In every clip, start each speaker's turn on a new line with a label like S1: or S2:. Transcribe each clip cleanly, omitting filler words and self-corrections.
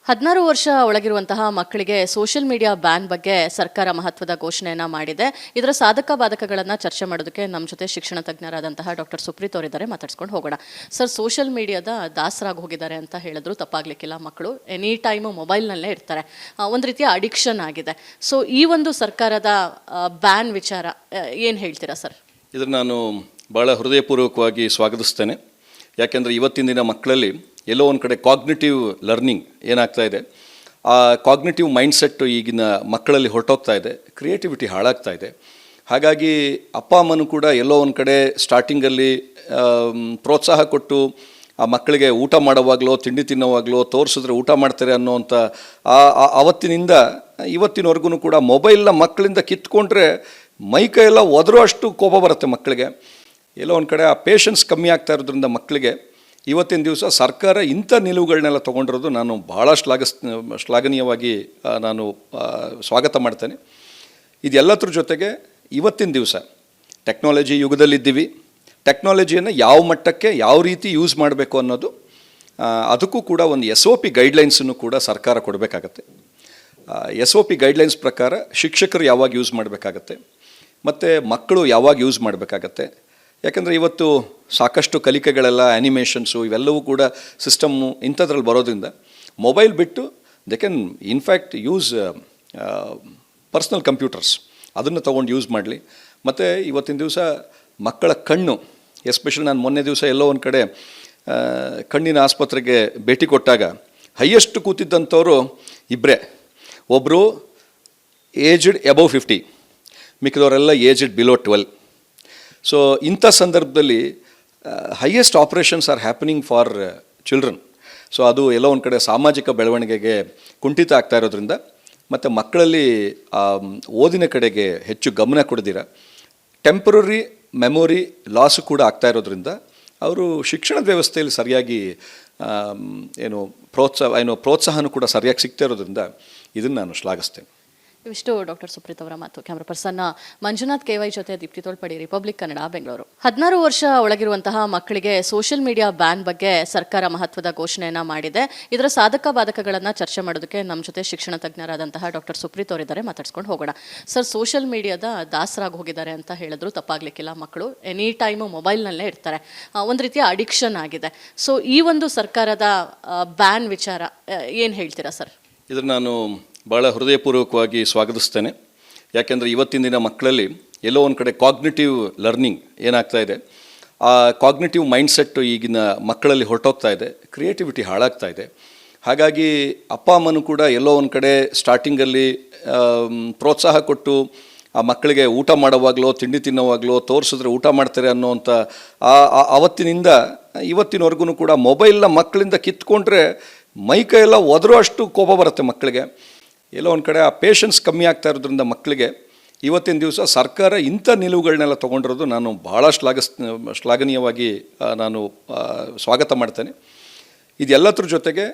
S1: 16 ವರ್ಷ ಒಳಗಿರುವಂತಹ ಮಕ್ಕಳಿಗೆ social media ban ಬಗ್ಗೆ ಸರ್ಕಾರ ಮಹತ್ವದ ಘೋಷಣೆಯನ್ನ ಮಾಡಿದೆ. ಇದರ ಸಾಧಕ ಬಾಧಕಗಳನ್ನು ಚರ್ಚೆ ಮಾಡೋದಕ್ಕೆ ನಮ್ಮ ಜೊತೆ ಶಿಕ್ಷಣ ತಜ್ಞರಾದಂತಹ ಡಾಕ್ಟರ್ ಸುಪ್ರೀತ್ ಅವರಿದ್ದಾರೆ. ಮಾತಾಡ್ಸ್ಕೊಂಡು ಹೋಗೋಣ. ಸರ್, ಸೋಷಿಯಲ್ ಮೀಡಿಯಾದ ದಾಸರಾಗಿ ಹೋಗಿದ್ದಾರೆ ಅಂತ ಹೇಳಿದ್ರು ತಪ್ಪಾಗ್ಲಿಕ್ಕಿಲ್ಲ. ಮಕ್ಕಳು ಎನಿ ಟೈಮು ಮೊಬೈಲ್ನಲ್ಲೇ ಇರ್ತಾರೆ. ಒಂದು ರೀತಿಯ ಅಡಿಕ್ಷನ್ ಆಗಿದೆ. ಸೊ ಈ ಒಂದು ಸರ್ಕಾರದ ಬ್ಯಾನ್ ವಿಚಾರ ಏನು ಹೇಳ್ತೀರಾ ಸರ್?
S2: ಇದನ್ನು ನಾನು ಭಾಳ ಹೃದಯಪೂರ್ವಕವಾಗಿ ಸ್ವಾಗತಿಸ್ತೇನೆ. ಯಾಕೆಂದರೆ ಇವತ್ತಿನ ದಿನ ಮಕ್ಕಳಲ್ಲಿ ಎಲ್ಲೋ ಒಂದು ಕಡೆ ಕಾಗ್ನಿಟಿವ್ ಲರ್ನಿಂಗ್ ಏನಾಗ್ತಾ ಇದೆ, ಆ ಕಾಗ್ನಿಟಿವ್ ಮೈಂಡ್ಸೆಟ್ಟು ಈಗಿನ ಮಕ್ಕಳಲ್ಲಿ ಹೊರಟೋಗ್ತಾ ಇದೆ, ಕ್ರಿಯೇಟಿವಿಟಿ ಹಾಳಾಗ್ತಾ ಇದೆ. ಹಾಗಾಗಿ ಅಪ್ಪ ಅಮ್ಮನೂ ಕೂಡ ಎಲ್ಲೋ ಒಂದು ಕಡೆ ಸ್ಟಾರ್ಟಿಂಗಲ್ಲಿ ಪ್ರೋತ್ಸಾಹ ಕೊಟ್ಟು ಆ ಮಕ್ಕಳಿಗೆ ಊಟ ಮಾಡೋವಾಗಲೋ ತಿಂಡಿ ತಿನ್ನೋವಾಗಲೋ ತೋರಿಸಿದ್ರೆ ಊಟ ಮಾಡ್ತಾರೆ ಅನ್ನೋವಂಥ ಆವತ್ತಿನಿಂದ ಇವತ್ತಿನವರೆಗೂ ಕೂಡ ಮೊಬೈಲ್ನ ಮಕ್ಕಳಿಂದ ಕಿತ್ಕೊಂಡ್ರೆ ಮೈಕೈಯೆಲ್ಲ ಒದರೋ ಅಷ್ಟು ಕೋಪ ಬರುತ್ತೆ ಮಕ್ಕಳಿಗೆ. ಎಲ್ಲೋ ಒಂದು ಕಡೆ ಆ ಪೇಷನ್ಸ್ ಕಮ್ಮಿ ಆಗ್ತಾ ಇರೋದ್ರಿಂದ ಮಕ್ಕಳಿಗೆ ಇವತ್ತಿನ ದಿವಸ ಸರ್ಕಾರ ಇಂಥ ನಿಲುವುಗಳನ್ನೆಲ್ಲ ತೊಗೊಂಡಿರೋದು ನಾನು ಭಾಳ ಶ್ಲಾಘನೀಯವಾಗಿ ನಾನು ಸ್ವಾಗತ ಮಾಡ್ತೇನೆ. ಇದೆಲ್ಲದ್ರ ಜೊತೆಗೆ ಇವತ್ತಿನ ದಿವಸ ಟೆಕ್ನಾಲಜಿ ಯುಗದಲ್ಲಿದ್ದೀವಿ. ಟೆಕ್ನಾಲಜಿಯನ್ನು ಯಾವ ಮಟ್ಟಕ್ಕೆ ಯಾವ ರೀತಿ ಯೂಸ್ ಮಾಡಬೇಕು ಅನ್ನೋದು ಅದಕ್ಕೂ ಕೂಡ ಒಂದು SOP ಗೈಡ್ಲೈನ್ಸನ್ನು ಕೂಡ ಸರ್ಕಾರ ಕೊಡಬೇಕಾಗತ್ತೆ. SOP ಗೈಡ್ಲೈನ್ಸ್ ಪ್ರಕಾರ ಶಿಕ್ಷಕರು ಯಾವಾಗ ಯೂಸ್ ಮಾಡಬೇಕಾಗತ್ತೆ ಮತ್ತು ಮಕ್ಕಳು ಯಾವಾಗ ಯೂಸ್ ಮಾಡಬೇಕಾಗತ್ತೆ. ಯಾಕಂದರೆ ಇವತ್ತು ಸಾಕಷ್ಟು ಕಲಿಕೆಗಳೆಲ್ಲ ಆ್ಯನಿಮೇಷನ್ಸು ಇವೆಲ್ಲವೂ ಕೂಡ ಸಿಸ್ಟಮ್ಮು ಇಂಥದ್ರಲ್ಲಿ ಬರೋದ್ರಿಂದ ಮೊಬೈಲ್ ಬಿಟ್ಟು they can in fact use personal computers, ಅದನ್ನು ತೊಗೊಂಡು ಯೂಸ್ ಮಾಡಲಿ. ಮತ್ತು ಇವತ್ತಿನ ದಿವಸ ಮಕ್ಕಳ ಕಣ್ಣು ಎಸ್ಪೆಷಲಿ ನಾನು ಮೊನ್ನೆ ದಿವಸ ಎಲ್ಲೋ ಒಂದು ಕಡೆ ಕಣ್ಣಿನ ಆಸ್ಪತ್ರೆಗೆ ಭೇಟಿ ಕೊಟ್ಟಾಗ ಹೈಯೆಸ್ಟ್ ಕೂತಿದ್ದಂಥವರು ಇಬ್ಬರೇ. ಒಬ್ಬರು ಏಜ್ಡ್ ಎಬವ್ 50, ಮಿಕ್ಕಿದವರೆಲ್ಲ ಏಜ್ಡ್ ಬಿಲೋ 12. ಸೊ ಇಂಥ ಸಂದರ್ಭದಲ್ಲಿ highest operations are happening for children. So ಅದು ಎಲ್ಲೋ ಒಂದು ಕಡೆ ಸಾಮಾಜಿಕ ಬೆಳವಣಿಗೆಗೆ ಕುಂಠಿತ ಆಗ್ತಾ ಇರೋದ್ರಿಂದ ಮತ್ತು ಮಕ್ಕಳಲ್ಲಿ ಓದಿನ ಕಡೆಗೆ ಹೆಚ್ಚು ಗಮನ ಕೊಡದಿರ ಟೆಂಪ್ರರಿ ಮೆಮೊರಿ ಲಾಸು ಕೂಡ ಆಗ್ತಾ ಇರೋದ್ರಿಂದ ಅವರು ಶಿಕ್ಷಣದ ವ್ಯವಸ್ಥೆಯಲ್ಲಿ ಸರಿಯಾಗಿ ಪ್ರೋತ್ಸಾಹನೂ ಕೂಡ ಸರಿಯಾಗಿ ಸಿಗ್ತಾ ಇರೋದ್ರಿಂದ ಇದನ್ನು ನಾನು ಶ್ಲಾಘಿಸ್ತೇನೆ.
S1: ಇವಿಷ್ಟು ಡಾಕ್ಟರ್ ಸುಪ್ರೀತ್ ಅವರ ಮಾತು. ಕ್ಯಾಮ್ರಾ ಪರ್ಸನ್ ಮಂಜುನಾಥ್ KY ಜೊತೆ ದೀಪ್ತಿ ತೋಳ್ಪಡಿ, ರಿಪಬ್ಲಿಕ್ ಕನ್ನಡ, ಬೆಂಗಳೂರು. 16 ವರ್ಷ ಒಳಗಿರುವಂತಹ ಮಕ್ಕಳಿಗೆ ಸೋಷಿಯಲ್ ಮೀಡಿಯಾ ಬ್ಯಾನ್ ಬಗ್ಗೆ ಸರ್ಕಾರ ಮಹತ್ವದ ಘೋಷಣೆಯನ್ನ ಮಾಡಿದೆ. ಇದರ ಸಾಧಕ ಬಾಧಕಗಳನ್ನು ಚರ್ಚೆ ಮಾಡೋದಕ್ಕೆ ನಮ್ಮ ಜೊತೆ ಶಿಕ್ಷಣ ತಜ್ಞರಾದಂತಹ ಡಾಕ್ಟರ್ ಸುಪ್ರೀತ್ ಅವರಿದ್ದಾರೆ. ಮಾತಾಡ್ಸ್ಕೊಂಡು ಹೋಗೋಣ. ಸರ್, ಸೋಷಿಯಲ್ ಮೀಡಿಯಾದ ದಾಸರಾಗಿ ಹೋಗಿದ್ದಾರೆ ಅಂತ ಹೇಳಿದ್ರು ತಪ್ಪಾಗ್ಲಿಕ್ಕಿಲ್ಲ. ಮಕ್ಕಳು ಎನಿ ಟೈಮು ಮೊಬೈಲ್ನಲ್ಲೇ ಇರ್ತಾರೆ. ಒಂದು ರೀತಿಯ ಅಡಿಕ್ಷನ್ ಆಗಿದೆ. ಸೊ ಈ ಒಂದು ಸರ್ಕಾರದ ಬ್ಯಾನ್ ವಿಚಾರ ಏನು ಹೇಳ್ತೀರಾ ಸರ್?
S2: ಇದನ್ನು ನಾನು ಭಾಳ ಹೃದಯಪೂರ್ವಕವಾಗಿ ಸ್ವಾಗತಿಸ್ತೇನೆ. ಯಾಕೆಂದರೆ ಇವತ್ತಿನ ದಿನ ಮಕ್ಕಳಲ್ಲಿ ಎಲ್ಲೋ ಒಂದು ಕಡೆ ಕಾಗ್ನಿಟಿವ್ ಲರ್ನಿಂಗ್ ಏನಾಗ್ತಾ ಇದೆ, ಆ ಕಾಗ್ನಿಟಿವ್ ಮೈಂಡ್ಸೆಟ್ಟು ಈಗಿನ ಮಕ್ಕಳಲ್ಲಿ ಹೊರಟೋಗ್ತಾ ಇದೆ, ಕ್ರಿಯೇಟಿವಿಟಿ ಹಾಳಾಗ್ತಾ ಇದೆ. ಹಾಗಾಗಿ ಅಪ್ಪ ಅಮ್ಮನೂ ಕೂಡ ಎಲ್ಲೋ ಒಂದು ಕಡೆ ಸ್ಟಾರ್ಟಿಂಗಲ್ಲಿ ಪ್ರೋತ್ಸಾಹ ಕೊಟ್ಟು ಆ ಮಕ್ಕಳಿಗೆ ಊಟ ಮಾಡೋವಾಗಲೋ ತಿಂಡಿ ತಿನ್ನೋವಾಗಲೋ ತೋರಿಸಿದ್ರೆ ಊಟ ಮಾಡ್ತಾರೆ ಅನ್ನೋವಂಥ ಆವತ್ತಿನಿಂದ ಇವತ್ತಿನವರೆಗೂ ಕೂಡ ಮೊಬೈಲ್ನ ಮಕ್ಕಳಿಂದ ಕಿತ್ಕೊಂಡ್ರೆ ಮೈಕೈಯೆಲ್ಲ ಒದರೋ ಅಷ್ಟು ಕೋಪ ಬರುತ್ತೆ ಮಕ್ಕಳಿಗೆ. ಎಲ್ಲೋ ಒಂದು ಕಡೆ ಆ ಪೇಷನ್ಸ್ ಕಮ್ಮಿ ಆಗ್ತಾ ಇರೋದ್ರಿಂದ ಮಕ್ಕಳಿಗೆ ಇವತ್ತಿನ ದಿವಸ ಸರ್ಕಾರ ಇಂಥ ನಿಲುವುಗಳನ್ನೆಲ್ಲ ತೊಗೊಂಡಿರೋದು ನಾನು ಭಾಳ ಶ್ಲಾಘನೀಯವಾಗಿ ನಾನು ಸ್ವಾಗತ ಮಾಡ್ತೇನೆ. ಇದೆಲ್ಲದ್ರ ಜೊತೆಗೆ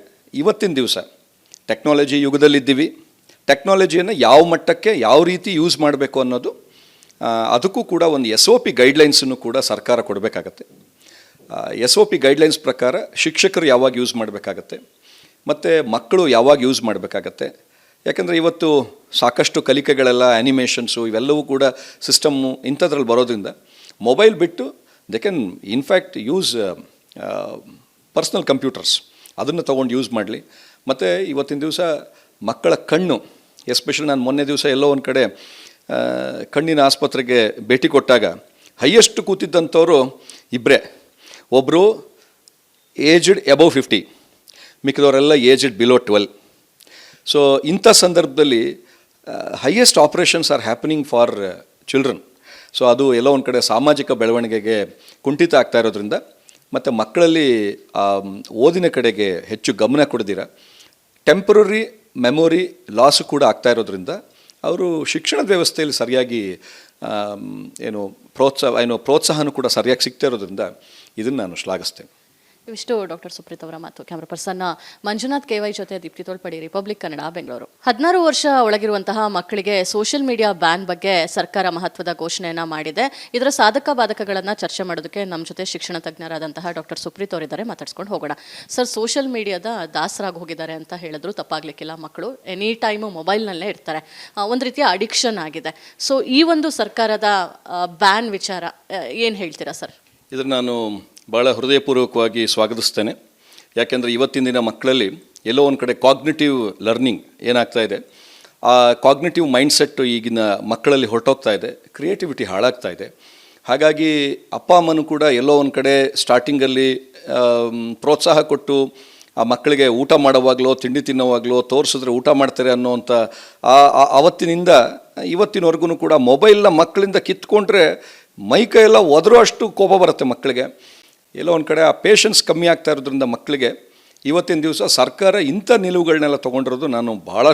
S2: ಇವತ್ತಿನ ದಿವಸ ಟೆಕ್ನಾಲಜಿ ಯುಗದಲ್ಲಿದ್ದೀವಿ. ಟೆಕ್ನಾಲಜಿಯನ್ನು ಯಾವ ಮಟ್ಟಕ್ಕೆ ಯಾವ ರೀತಿ ಯೂಸ್ ಮಾಡಬೇಕು ಅನ್ನೋದು ಅದಕ್ಕೂ ಕೂಡ ಒಂದು SOP ಗೈಡ್ಲೈನ್ಸನ್ನು ಕೂಡ ಸರ್ಕಾರ ಕೊಡಬೇಕಾಗತ್ತೆ. SOP ಗೈಡ್ಲೈನ್ಸ್ ಪ್ರಕಾರ ಶಿಕ್ಷಕರು ಯಾವಾಗ ಯೂಸ್ ಮಾಡಬೇಕಾಗತ್ತೆ ಮತ್ತು ಮಕ್ಕಳು ಯಾವಾಗ ಯೂಸ್ ಮಾಡಬೇಕಾಗತ್ತೆ. ಯಾಕಂದರೆ ಇವತ್ತು ಸಾಕಷ್ಟು ಕಲಿಕೆಗಳೆಲ್ಲ ಆ್ಯನಿಮೇಷನ್ಸು ಇವೆಲ್ಲವೂ ಕೂಡ ಸಿಸ್ಟಮ್ಮು ಇಂಥದ್ರಲ್ಲಿ ಬರೋದ್ರಿಂದ ಮೊಬೈಲ್ ಬಿಟ್ಟು they can in fact use personal computers, ಅದನ್ನು ತೊಗೊಂಡು ಯೂಸ್ ಮಾಡಲಿ. ಮತ್ತು ಇವತ್ತಿನ ದಿವಸ ಮಕ್ಕಳ ಕಣ್ಣು ಎಸ್ಪೆಷಲಿ ನಾನು ಮೊನ್ನೆ ದಿವಸ ಎಲ್ಲೋ ಒಂದು ಕಡೆ ಕಣ್ಣಿನ ಆಸ್ಪತ್ರೆಗೆ ಭೇಟಿ ಕೊಟ್ಟಾಗ ಹೈಯೆಸ್ಟ್ ಕೂತಿದ್ದಂಥವರು ಇಬ್ಬರೇ. ಒಬ್ಬರು ಏಜ್ಡ್ ಎಬವ್ 50, ಮಿಕ್ಕಿದವರೆಲ್ಲ ಏಜ್ಡ್ ಬಿಲೋ 12. ಸೊ ಇಂಥ ಸಂದರ್ಭದಲ್ಲಿ highest operations are happening for children. So ಅದು ಎಲ್ಲೋ ಒಂದು ಕಡೆ ಸಾಮಾಜಿಕ ಬೆಳವಣಿಗೆಗೆ ಕುಂಠಿತ ಆಗ್ತಾ ಇರೋದ್ರಿಂದ ಮತ್ತು ಮಕ್ಕಳಲ್ಲಿ ಓದಿನ ಕಡೆಗೆ ಹೆಚ್ಚು ಗಮನ ಕೊಡದಿರ ಟೆಂಪ್ರರಿ ಮೆಮೊರಿ ಲಾಸು ಕೂಡ ಆಗ್ತಾ ಇರೋದ್ರಿಂದ ಅವರು ಶಿಕ್ಷಣದ ವ್ಯವಸ್ಥೆಯಲ್ಲಿ ಸರಿಯಾಗಿ ಪ್ರೋತ್ಸಾಹನೂ ಕೂಡ ಸರಿಯಾಗಿ ಸಿಗ್ತಾ ಇರೋದ್ರಿಂದ ಇದನ್ನು ನಾನು ಶ್ಲಾಘಿಸ್ತೇನೆ.
S1: ಇವಿಷ್ಟು ಡಾಕ್ಟರ್ ಸುಪ್ರೀತ್ ಅವರ ಮಾತು. ಕ್ಯಾಮ್ರಾ ಪರ್ಸನ್ ಮಂಜುನಾಥ್ KY ಜೊತೆ ದೀಪ್ತಿ ತೋಳ್ಪಡಿ, ರಿಪಬ್ಲಿಕ್ ಕನ್ನಡ, ಬೆಂಗಳೂರು. 16 ವರ್ಷ ಒಳಗಿರುವಂತಹ ಮಕ್ಕಳಿಗೆ ಸೋಷಿಯಲ್ ಮೀಡಿಯಾ ಬ್ಯಾನ್ ಬಗ್ಗೆ ಸರ್ಕಾರ ಮಹತ್ವದ ಘೋಷಣೆಯನ್ನ ಮಾಡಿದೆ. ಇದರ ಸಾಧಕ ಬಾಧಕಗಳನ್ನ ಚರ್ಚೆ ಮಾಡೋದಕ್ಕೆ ನಮ್ಮ ಜೊತೆ ಶಿಕ್ಷಣ ತಜ್ಞರಾದಂತಹ ಡಾಕ್ಟರ್ ಸುಪ್ರೀತ್ ಅವರಿದ್ದಾರೆ. ಮಾತಾಡ್ಸ್ಕೊಂಡು ಹೋಗೋಣ. ಸರ್, ಸೋಷಿಯಲ್ ಮೀಡಿಯಾದ ದಾಸರಾಗಿ ಹೋಗಿದ್ದಾರೆ ಅಂತ ಹೇಳಿದ್ರು ತಪ್ಪಾಗ್ಲಿಕ್ಕಿಲ್ಲ. ಮಕ್ಕಳು ಎನಿ ಟೈಮು ಮೊಬೈಲ್ನಲ್ಲೇ ಇರ್ತಾರೆ. ಒಂದು ರೀತಿಯ ಅಡಿಕ್ಷನ್ ಆಗಿದೆ. ಸೊ ಈ ಒಂದು ಸರ್ಕಾರದ ಬ್ಯಾನ್ ವಿಚಾರ ಏನು ಹೇಳ್ತೀರಾ ಸರ್?
S2: ಇದನ್ನು ನಾನು ಭಾಳ ಹೃದಯಪೂರ್ವಕವಾಗಿ ಸ್ವಾಗತಿಸ್ತೇನೆ. ಯಾಕೆಂದರೆ ಇವತ್ತಿನ ದಿನ ಮಕ್ಕಳಲ್ಲಿ ಎಲ್ಲೋ ಒಂದು ಕಡೆ ಕಾಗ್ನಿಟಿವ್ ಲರ್ನಿಂಗ್ ಏನಾಗ್ತಾ ಇದೆ, ಆ ಕಾಗ್ನಿಟಿವ್ ಮೈಂಡ್ಸೆಟ್ಟು ಈಗಿನ ಮಕ್ಕಳಲ್ಲಿ ಹೊರಟೋಗ್ತಾ ಇದೆ, ಕ್ರಿಯೇಟಿವಿಟಿ ಹಾಳಾಗ್ತಾ ಇದೆ. ಹಾಗಾಗಿ ಅಪ್ಪ ಅಮ್ಮನೂ ಕೂಡ ಎಲ್ಲೋ ಒಂದು ಕಡೆ ಸ್ಟಾರ್ಟಿಂಗಲ್ಲಿ ಪ್ರೋತ್ಸಾಹ ಕೊಟ್ಟು ಆ ಮಕ್ಕಳಿಗೆ ಊಟ ಮಾಡುವಾಗಲೋ ತಿಂಡಿ ತಿನ್ನೋವಾಗಲೋ ತೋರಿಸಿದ್ರೆ ಊಟ ಮಾಡ್ತಾರೆ ಅನ್ನೋವಂಥ ಆವತ್ತಿನಿಂದ ಇವತ್ತಿನವರೆಗೂ ಕೂಡ ಮೊಬೈಲ್ನ ಮಕ್ಕಳಿಂದ ಕಿತ್ಕೊಂಡ್ರೆ ಮೈಕೈ ಎಲ್ಲ ಒದರೋ ಅಷ್ಟು ಕೋಪ ಬರುತ್ತೆ ಮಕ್ಕಳಿಗೆ. ಎಲ್ಲೋ ಒಂದು ಕಡೆ ಆ ಪೇಷನ್ಸ್ ಕಮ್ಮಿ ಆಗ್ತಾ ಇರೋದ್ರಿಂದ ಮಕ್ಕಳಿಗೆ ಇವತ್ತಿನ ದಿವಸ ಸರ್ಕಾರ ಇಂಥ ನಿಲುವುಗಳನ್ನೆಲ್ಲ ತೊಗೊಂಡಿರೋದು ನಾನು ಭಾಳ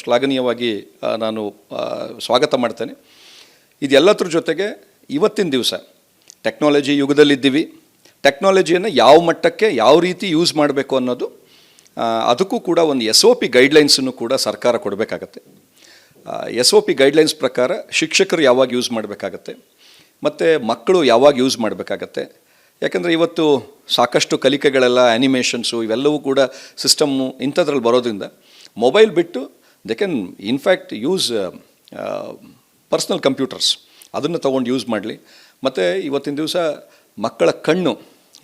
S2: ಶ್ಲಾಘನೀಯವಾಗಿ ನಾನು ಸ್ವಾಗತ ಮಾಡ್ತೇನೆ. ಇದೆಲ್ಲದ್ರ ಜೊತೆಗೆ ಇವತ್ತಿನ ದಿವಸ ಟೆಕ್ನಾಲಜಿ ಯುಗದಲ್ಲಿದ್ದೀವಿ. ಟೆಕ್ನಾಲಜಿಯನ್ನು ಯಾವ ಮಟ್ಟಕ್ಕೆ ಯಾವ ರೀತಿ ಯೂಸ್ ಮಾಡಬೇಕು ಅನ್ನೋದು, ಅದಕ್ಕೂ ಕೂಡ ಒಂದು SOP ಗೈಡ್ಲೈನ್ಸನ್ನು ಕೂಡ ಸರ್ಕಾರ ಕೊಡಬೇಕಾಗತ್ತೆ. SOP ಗೈಡ್ಲೈನ್ಸ್ ಪ್ರಕಾರ ಶಿಕ್ಷಕರು ಯಾವಾಗ ಯೂಸ್ ಮಾಡಬೇಕಾಗತ್ತೆ ಮತ್ತು ಮಕ್ಕಳು ಯಾವಾಗ ಯೂಸ್ ಮಾಡಬೇಕಾಗತ್ತೆ. ಯಾಕಂದರೆ ಇವತ್ತು ಸಾಕಷ್ಟು ಕಲಿಕೆಗಳೆಲ್ಲ ಆ್ಯನಿಮೇಷನ್ಸು ಇವೆಲ್ಲವೂ ಕೂಡ ಸಿಸ್ಟಮ್ಮು ಇಂಥದ್ರಲ್ಲಿ ಬರೋದ್ರಿಂದ ಮೊಬೈಲ್ ಬಿಟ್ಟು they can in fact use personal computers, ಅದನ್ನು ತೊಗೊಂಡು ಯೂಸ್ ಮಾಡಲಿ. ಮತ್ತು ಇವತ್ತಿನ ದಿವಸ ಮಕ್ಕಳ ಕಣ್ಣು,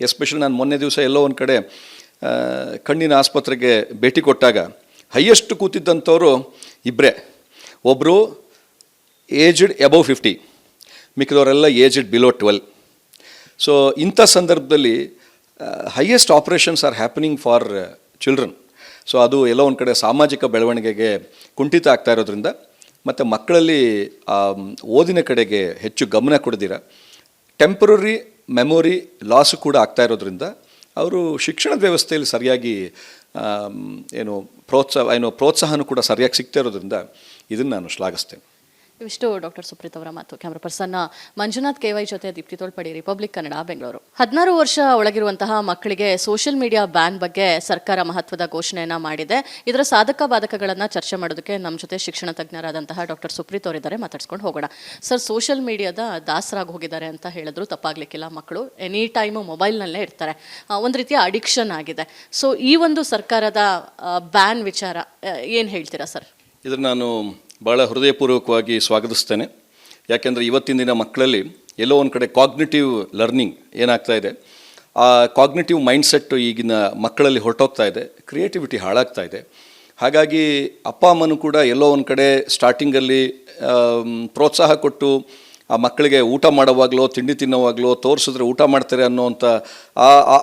S2: ಎಸ್ಪೆಷಲಿ ನಾನು ಮೊನ್ನೆ ದಿವಸ ಎಲ್ಲೋ ಒಂದು ಕಡೆ ಕಣ್ಣಿನ ಆಸ್ಪತ್ರೆಗೆ ಭೇಟಿ ಕೊಟ್ಟಾಗ ಹೈಯೆಸ್ಟ್ ಕೂತಿದ್ದಂಥವರು ಇಬ್ಬರೇ. ಒಬ್ಬರು ಏಜ್ಡ್ ಎಬವ್ 50, ಮಿಕ್ಕಿದವರೆಲ್ಲ ಏಜ್ಡ್ ಬಿಲೋ 12. ಸೊ ಇಂಥ ಸಂದರ್ಭದಲ್ಲಿ highest operations are happening for children. So ಅದು ಎಲ್ಲೋ ಒಂದು ಕಡೆ ಸಾಮಾಜಿಕ ಬೆಳವಣಿಗೆಗೆ ಕುಂಠಿತ ಆಗ್ತಾ ಇರೋದ್ರಿಂದ ಮತ್ತು ಮಕ್ಕಳಲ್ಲಿ ಓದಿನ ಕಡೆಗೆ ಹೆಚ್ಚು ಗಮನ ಕೊಡದಿರ ಟೆಂಪ್ರರಿ ಮೆಮೊರಿ ಲಾಸು ಕೂಡ ಆಗ್ತಾ ಇರೋದ್ರಿಂದ ಅವರು ಶಿಕ್ಷಣದ ವ್ಯವಸ್ಥೆಯಲ್ಲಿ ಸರಿಯಾಗಿ ಪ್ರೋತ್ಸಾಹನೂ ಕೂಡ ಸರಿಯಾಗಿ ಸಿಗ್ತಾ ಇರೋದ್ರಿಂದ ಇದನ್ನು ನಾನು ಶ್ಲಾಘಿಸ್ತೇನೆ.
S1: ಇವಿಷ್ಟು ಡಾಕ್ಟರ್ ಸುಪ್ರೀತ್ ಅವರ ಮಾತು. ಕ್ಯಾಮ್ರಾ ಪರ್ಸನ್ ಮಂಜುನಾಥ್ KY ಜೊತೆ ದೀಪ್ತಿ ತೋಳ್ಪಡಿ, ರಿಪಬ್ಲಿಕ್ ಕನ್ನಡ, ಬೆಂಗಳೂರು. 16 ವರ್ಷ ಒಳಗಿರುವಂತಹ ಮಕ್ಕಳಿಗೆ ಸೋಷಿಯಲ್ ಮೀಡಿಯಾ ಬ್ಯಾನ್ ಬಗ್ಗೆ ಸರ್ಕಾರ ಮಹತ್ವದ ಘೋಷಣೆಯನ್ನ ಮಾಡಿದೆ. ಇದರ ಸಾಧಕ ಬಾಧಕಗಳನ್ನ ಚರ್ಚೆ ಮಾಡೋದಕ್ಕೆ ನಮ್ಮ ಜೊತೆ ಶಿಕ್ಷಣ ತಜ್ಞರಾದಂತಹ ಡಾಕ್ಟರ್ ಸುಪ್ರೀತ್ ಅವರಿದ್ದಾರೆ. ಮಾತಾಡ್ಸ್ಕೊಂಡು ಹೋಗೋಣ. ಸರ್, ಸೋಷಿಯಲ್ ಮೀಡಿಯಾದ ದಾಸರಾಗಿ ಹೋಗಿದ್ದಾರೆ ಅಂತ ಹೇಳಿದ್ರು ತಪ್ಪಾಗ್ಲಿಕ್ಕಿಲ್ಲ. ಮಕ್ಕಳು ಎನಿ ಟೈಮು ಮೊಬೈಲ್ನಲ್ಲೇ ಇರ್ತಾರೆ. ಒಂದು ರೀತಿಯ ಅಡಿಕ್ಷನ್ ಆಗಿದೆ. ಸೊ ಈ ಒಂದು ಸರ್ಕಾರದ ಬ್ಯಾನ್ ವಿಚಾರ ಏನು ಹೇಳ್ತೀರಾ ಸರ್?
S2: ಇದನ್ನು ನಾನು ಭಾಳ ಹೃದಯಪೂರ್ವಕವಾಗಿ ಸ್ವಾಗತಿಸ್ತೇನೆ. ಯಾಕೆಂದರೆ ಇವತ್ತಿನ ದಿನ ಮಕ್ಕಳಲ್ಲಿ ಎಲ್ಲೋ ಒಂದು ಕಡೆ ಕಾಗ್ನಿಟಿವ್ ಲರ್ನಿಂಗ್ ಏನಾಗ್ತಾ ಇದೆ, ಆ ಕಾಗ್ನಿಟಿವ್ ಮೈಂಡ್ಸೆಟ್ಟು ಈಗಿನ ಮಕ್ಕಳಲ್ಲಿ ಹೊರಟೋಗ್ತಾ ಇದೆ, ಕ್ರಿಯೇಟಿವಿಟಿ ಹಾಳಾಗ್ತಾ ಇದೆ. ಹಾಗಾಗಿ ಅಪ್ಪ ಅಮ್ಮನೂ ಕೂಡ ಎಲ್ಲೋ ಒಂದು ಕಡೆ ಸ್ಟಾರ್ಟಿಂಗಲ್ಲಿ ಪ್ರೋತ್ಸಾಹ ಕೊಟ್ಟು ಆ ಮಕ್ಕಳಿಗೆ ಊಟ ಮಾಡುವಾಗಲೋ ತಿಂಡಿ ತಿನ್ನೋವಾಗಲೋ ತೋರಿಸಿದ್ರೆ ಊಟ ಮಾಡ್ತಾರೆ ಅನ್ನೋವಂಥ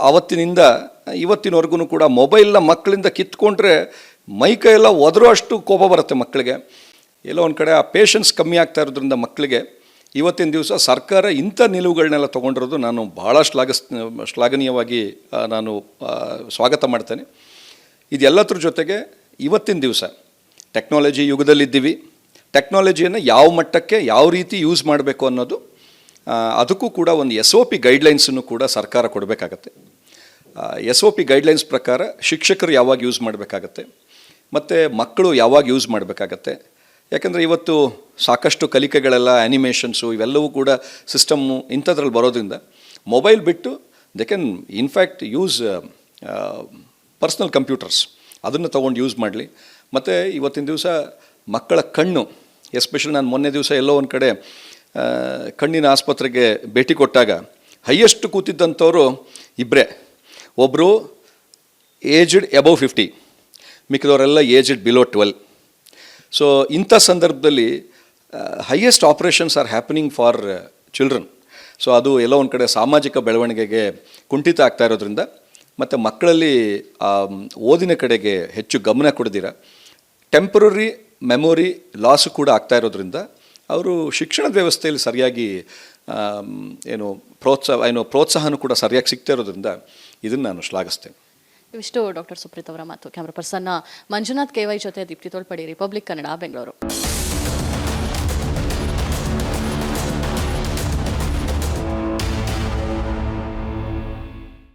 S2: ಆವತ್ತಿನಿಂದ ಇವತ್ತಿನವರೆಗೂ ಕೂಡ ಮೊಬೈಲ್ನ ಮಕ್ಕಳಿಂದ ಕಿತ್ಕೊಂಡ್ರೆ ಮೈಕೈ ಎಲ್ಲ ಒದರೋ ಅಷ್ಟು ಕೋಪ ಬರುತ್ತೆ ಮಕ್ಕಳಿಗೆ. ಎಲ್ಲೋ ಒಂದು ಕಡೆ ಆ ಪೇಷನ್ಸ್ ಕಮ್ಮಿ ಆಗ್ತಾ ಇರೋದ್ರಿಂದ ಮಕ್ಕಳಿಗೆ ಇವತ್ತಿನ ದಿವಸ ಸರ್ಕಾರ ಇಂಥ ನಿಲುವುಗಳನ್ನೆಲ್ಲ ತೊಗೊಂಡಿರೋದು ನಾನು ಭಾಳ ಶ್ಲಾಘನೀಯವಾಗಿ ನಾನು ಸ್ವಾಗತ ಮಾಡ್ತೇನೆ. ಇದೆಲ್ಲದ್ರ ಜೊತೆಗೆ ಇವತ್ತಿನ ದಿವಸ ಟೆಕ್ನಾಲಜಿ ಯುಗದಲ್ಲಿದ್ದೀವಿ. ಟೆಕ್ನಾಲಜಿಯನ್ನು ಯಾವ ಮಟ್ಟಕ್ಕೆ ಯಾವ ರೀತಿ ಯೂಸ್ ಮಾಡಬೇಕು ಅನ್ನೋದು, ಅದಕ್ಕೂ ಕೂಡ ಒಂದು SOP ಗೈಡ್ಲೈನ್ಸನ್ನು ಕೂಡ ಸರ್ಕಾರ ಕೊಡಬೇಕಾಗತ್ತೆ. SOP ಗೈಡ್ಲೈನ್ಸ್ ಪ್ರಕಾರ ಶಿಕ್ಷಕರು ಯಾವಾಗ ಯೂಸ್ ಮಾಡಬೇಕಾಗತ್ತೆ ಮತ್ತು ಮಕ್ಕಳು ಯಾವಾಗ ಯೂಸ್ ಮಾಡಬೇಕಾಗತ್ತೆ. ಯಾಕಂದರೆ ಇವತ್ತು ಸಾಕಷ್ಟು ಕಲಿಕೆಗಳೆಲ್ಲ ಆ್ಯನಿಮೇಷನ್ಸು ಇವೆಲ್ಲವೂ ಕೂಡ ಸಿಸ್ಟಮ್ಮು ಇಂಥದ್ರಲ್ಲಿ ಬರೋದ್ರಿಂದ ಮೊಬೈಲ್ ಬಿಟ್ಟು they can in fact use personal computers, ಅದನ್ನು ತೊಗೊಂಡು ಯೂಸ್ ಮಾಡಲಿ. ಮತ್ತು ಇವತ್ತಿನ ದಿವಸ ಮಕ್ಕಳ ಕಣ್ಣು, ಎಸ್ಪೆಷಲಿ ನಾನು ಮೊನ್ನೆ ದಿವಸ ಎಲ್ಲೋ ಒಂದು ಕಡೆ ಕಣ್ಣಿನ ಆಸ್ಪತ್ರೆಗೆ ಭೇಟಿ ಕೊಟ್ಟಾಗ ಹೈಯೆಸ್ಟ್ ಕೂತಿದ್ದಂಥವರು ಇಬ್ಬರೇ. ಒಬ್ಬರು ಏಜ್ಡ್ ಎಬವ್ 50, ಮಿಕ್ಕಿದವರೆಲ್ಲ ಏಜ್ಡ್ ಬಿಲೋ 12. ಸೊ ಇಂಥ ಸಂದರ್ಭದಲ್ಲಿ highest operations are happening for children. So ಅದು ಎಲ್ಲೋ ಒಂದು ಕಡೆ ಸಾಮಾಜಿಕ ಬೆಳವಣಿಗೆಗೆ ಕುಂಠಿತ ಆಗ್ತಾ ಇರೋದ್ರಿಂದ ಮತ್ತು ಮಕ್ಕಳಲ್ಲಿ ಓದಿನ ಕಡೆಗೆ ಹೆಚ್ಚು ಗಮನ ಕೊಡದಿರ ಟೆಂಪ್ರರಿ ಮೆಮೊರಿ ಲಾಸು ಕೂಡ ಆಗ್ತಾ ಇರೋದ್ರಿಂದ ಅವರು ಶಿಕ್ಷಣದ ವ್ಯವಸ್ಥೆಯಲ್ಲಿ ಸರಿಯಾಗಿ ಪ್ರೋತ್ಸಾಹನೂ ಕೂಡ ಸರಿಯಾಗಿ ಸಿಗ್ತಾ ಇರೋದ್ರಿಂದ ಇದನ್ನು ನಾನು ಶ್ಲಾಘಿಸ್ತೇನೆ.
S1: ಇವಿಷ್ಟು ಡಾಕ್ಟರ್ ಸುಪ್ರೀತ್ ಅವರ ಮಾತು. ಕ್ಯಾಮ್ರಾ ಪರ್ಸನ್ ಮಂಜುನಾಥ್ KY ಜೊತೆ ದೀಪ್ತಿ ತೋಳ್ಪಡಿ, ರಿಪಬ್ಲಿಕ್ ಕನ್ನಡ, ಬೆಂಗಳೂರು.